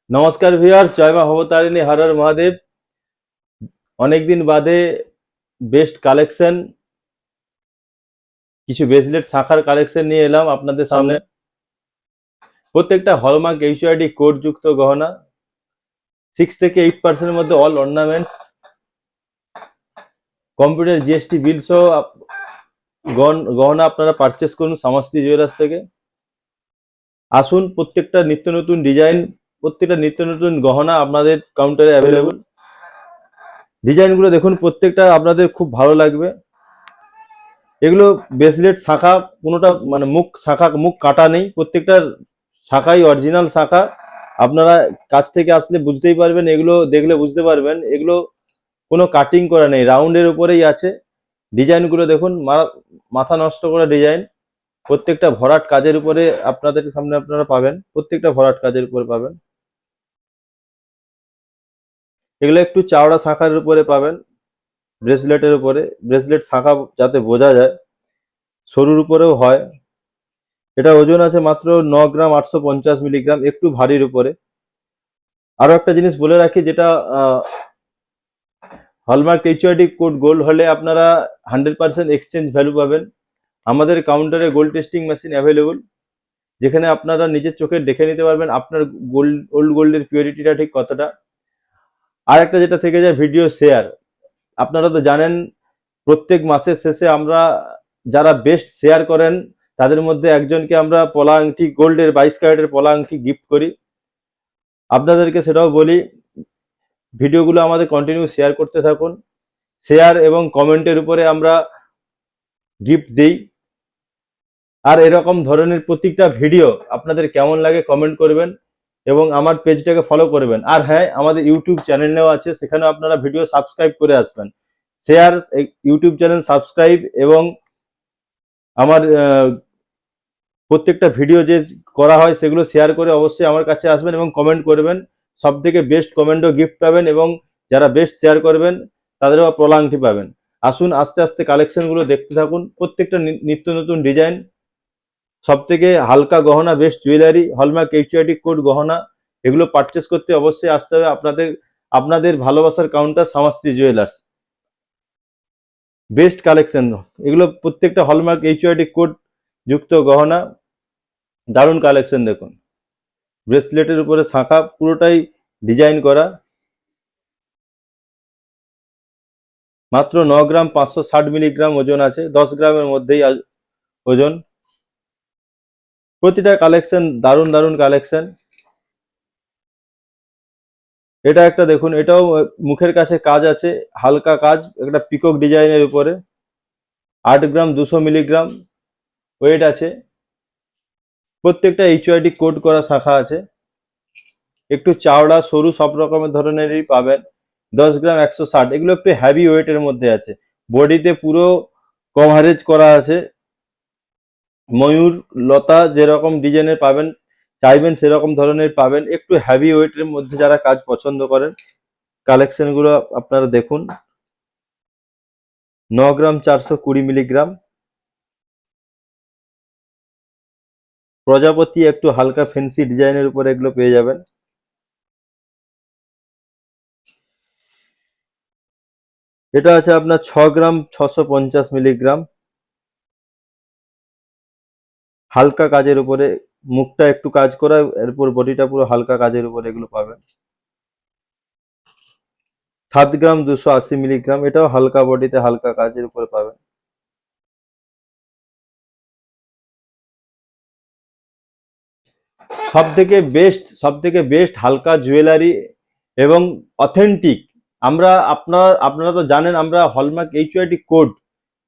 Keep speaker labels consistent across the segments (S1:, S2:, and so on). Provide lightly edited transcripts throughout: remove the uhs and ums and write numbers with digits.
S1: নমস্কার ভিউয়ার্স, জয় মা ভবতারিণী, হর হর মহাদেব। অনেকদিন বাদে বেস্ট কালেকশন, কিছু ব্রেসলেট শাখার কালেকশন নিয়ে এলাম আপনাদের সামনে। প্রত্যেকটা হলমার্ক এইচইআইডি কোড যুক্ত গহনা, 6 থেকে 8% মধ্যে অল অর্নামেন্টস, কম্পিউটার জিএসটি বিল সহ গহনা আপনারা পারচেস করুন সামাস্তি জুয়েলার্স থেকে। আসুন, প্রত্যেকটা নিত্য নতুন ডিজাইন, প্রত্যেকটা নিত্য নতুন গহনা আপনাদের কাউন্টারে অ্যাভেলেবল। ডিজাইনগুলো দেখুন, প্রত্যেকটা আপনাদের খুব ভালো লাগবে। এগুলো ব্রেসলেট শাখা, কোনোটা মানে মুখ কাটা নেই, প্রত্যেকটার শাখাই অরিজিনাল শাখা। আপনারা কাছ থেকে আসলে বুঝতেই পারবেন, এগুলো দেখলে বুঝতে পারবেন এগুলো কোনো কাটিং করা নেই, রাউন্ডের উপরেই আছে। ডিজাইনগুলো দেখুন, মাথা নষ্ট করা ডিজাইন। প্রত্যেকটা ভরাট কাজের উপরে আপনাদের সামনে আপনারা পাবেন, প্রত্যেকটা ভরাট কাজের উপরে পাবেন। এগুলো একটু চাওড়া শাখার উপরে পাবেন, ব্রেসলেটের উপরে। ব্রেসলেট শাখা যাতে বোঝা যায়, সরুর উপরেও হয়। এটা ওজন আছে মাত্র 9 গ্রাম 850 মিলিগ্রাম, একটু ভারীর উপরে। আরো একটা জিনিস বলে রাখি, যেটা হলমার্ক এইচইআইডি কোড গোল্ড হলে আপনারা 100% এক্সচেঞ্জ ভ্যালু পাবেন। আমাদের কাউন্টারে গোল্ড টেস্টিং মেশিন অ্যাভেলেবল, যেখানে আপনারা নিজের চোখে দেখে নিতে পারবেন আপনার ওল্ড গোল্ডের পিউরিটিটা ঠিক কতটা। আর একটা যেটা থেকে যায়, ভিডিও শেয়ার। আপনারা তো জানেন, প্রত্যেক মাসের শেষে আমরা যারা বেস্ট শেয়ার করেন তাদের মধ্যে একজনকে আমরা পলা আংটি, গোল্ডের 22 ক্যারেটের পলা আংটি গিফট করি। আপনাদেরকে সেটাও বলি, ভিডিওগুলো আমাদের কন্টিনিউ শেয়ার করতে থাকুন। শেয়ার এবং কমেন্টের উপরে আমরা গিফট দিই। আর এরকম ধরনের প্রত্যেকটা ভিডিও আপনাদের কেমন লাগে কমেন্ট করবেন এবং আমার পেজটাকে ফলো করবেন। আর হ্যাঁ, আমাদের ইউটিউব চ্যানেলেও আছে, সেখানে আপনারা ভিডিও সাবস্ক্রাইব করে আসবেন। শেয়ার, ইউটিউব চ্যানেল সাবস্ক্রাইব এবং আমার প্রত্যেকটা ভিডিও যে করা হয় সেগুলো শেয়ার করে অবশ্যই আমার কাছে আসবেন এবং কমেন্ট করবেন। সব থেকে বেস্ট কমেন্টও গিফট পাবেন এবং যারা বেস্ট শেয়ার করবেন তাদেরও পলা আংটি পাবেন। আসুন, আস্তে আস্তে কালেকশনগুলো দেখতে থাকুন। প্রত্যেকটা নিত্য নতুন ডিজাইন, সব থেকে হালকা গহনা, best jewellery, hallmark HUID code গহনা, এগুলো পারচেস করতে অবশ্যই আসতে হবে আপনাদের ভালোবাসার কাউন্টার সামাস্তি জুয়েলার্স। বেস্ট কালেকশন, এগুলো প্রত্যেকটা হলমার্ক এইচইআইডি কোড যুক্ত গহনা, দারুণ কালেকশন। দেখুন, ব্রেসলেটের উপরে শাখা পুরোটাই ডিজাইন করা, মাত্র 9 গ্রাম 560 মিলিগ্রাম ওজন আছে, 10 গ্রামের মধ্যেই ওজন। প্রতিটা কালেকশন দারুণ দারুণ কালেকশন। এটা একটা দেখুন, এটাও মুখের কাছে কাজ আছে, হালকা কাজ, একটা পিকক ডিজাইনের উপরে। 8 গ্রাম 200 মিলিগ্রাম ওয়েট আছে। প্রত্যেকটা এইচইআইডি কোড করা শাখা আছে, একটু চাওড়া সরু সব রকমের ধরনেরই পাবেন। 10 গ্রাম 160, এগুলো একটু হ্যাভি ওয়েটের মধ্যে আছে। বডিতে পুরো কভারেজ করা আছে, ময়ূর লতা যেরকম ডিজাইনের পাবেন চাইবেন সেরকম ধরনের পাবেন। একটু হ্যাভি ওয়েটের মধ্যে যারা কাজ পছন্দ করেন, কালেকশনগুলো আপনারা দেখুন। 9 গ্রাম 420 মিলিগ্রাম, প্রজাপতি একটু হালকা ফেন্সি ডিজাইনের উপরে এগুলো পেয়ে যাবেন। এটা আছে আপনার 6 গ্রাম 650 মিলিগ্রাম, হালকা কাজের উপরে, মুখটা একটু কাজ করা, এরপর বডিটা পুরো হালকা কাজের উপরে এগুলো পাবেন। 7 গ্রাম 280 মিলিগ্রাম, এটাও হালকা বডিতে হালকা কাজের উপরে পাবেন। সব থেকে বেস্ট হালকা জুয়েলারি এবং অথেন্টিক। আপনারা তো জানেন, আমরা hallmark HUID code,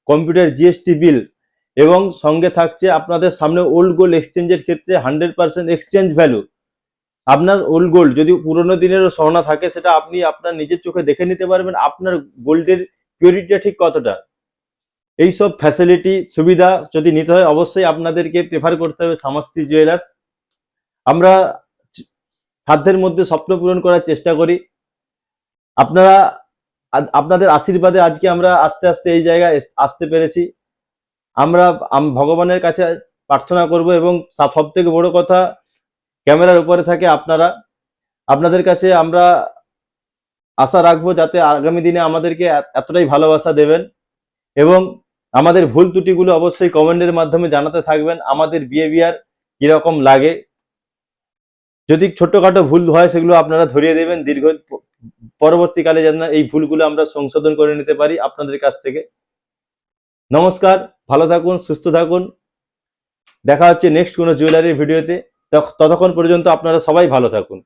S1: computer GST bill এবং সঙ্গে থাকছে আপনাদের সামনে ওল্ড গোল্ড এক্সচেঞ্জের ক্ষেত্রে 100% এক্সচেঞ্জ ভ্যালু। আপনার ওল্ড গোল্ড যদি পুরোনো দিনেরও সোনা থাকে, সেটা আপনি আপনার নিজের চোখে দেখে নিতে পারবেন আপনার গোল্ডের পিউরিটিটা ঠিক কতটা। এইসব ফ্যাসিলিটি সুবিধা যদি নিতে হয়, অবশ্যই আপনাদেরকে প্রেফার করতে হবে সামাস্তি জুয়েলার্স। আমরা সাধ্যের মধ্যে স্বপ্ন পূরণ করার চেষ্টা করি। আপনারা আপনাদের আশীর্বাদে আজকে আমরা আস্তে আস্তে এই জায়গায় আসতে পেরেছি। আমরা ভগবানের কাছে প্রার্থনা করব এবং সব থেকে বড় কথা, ক্যামেরার উপরে থাকে আপনারা। আপনাদের কাছে আমরা আশা রাখবো যাতে আগামী দিনে আমাদেরকে এতটাই ভালোবাসা দেবেন এবং আমাদের ভুল ত্রুটিগুলো অবশ্যই কমেন্টের মাধ্যমে জানাতে থাকবেন। আমাদের বিহেভিয়ার কিরকম লাগে, যদি ছোটখাটো ভুল হয় সেগুলো আপনারা ধরিয়ে দেবেন, পরবর্তীকালে যেন এই ভুলগুলো আমরা সংশোধন করে নিতে পারি আপনাদের কাছ থেকে। নমস্কার, ভালো থাকুন, সুস্থ থাকুন। দেখা হচ্ছে নেক্সট কোনো জুয়েলারির ভিডিওতে। ততক্ষণ পর্যন্ত আপনারা সবাই ভালো থাকুন।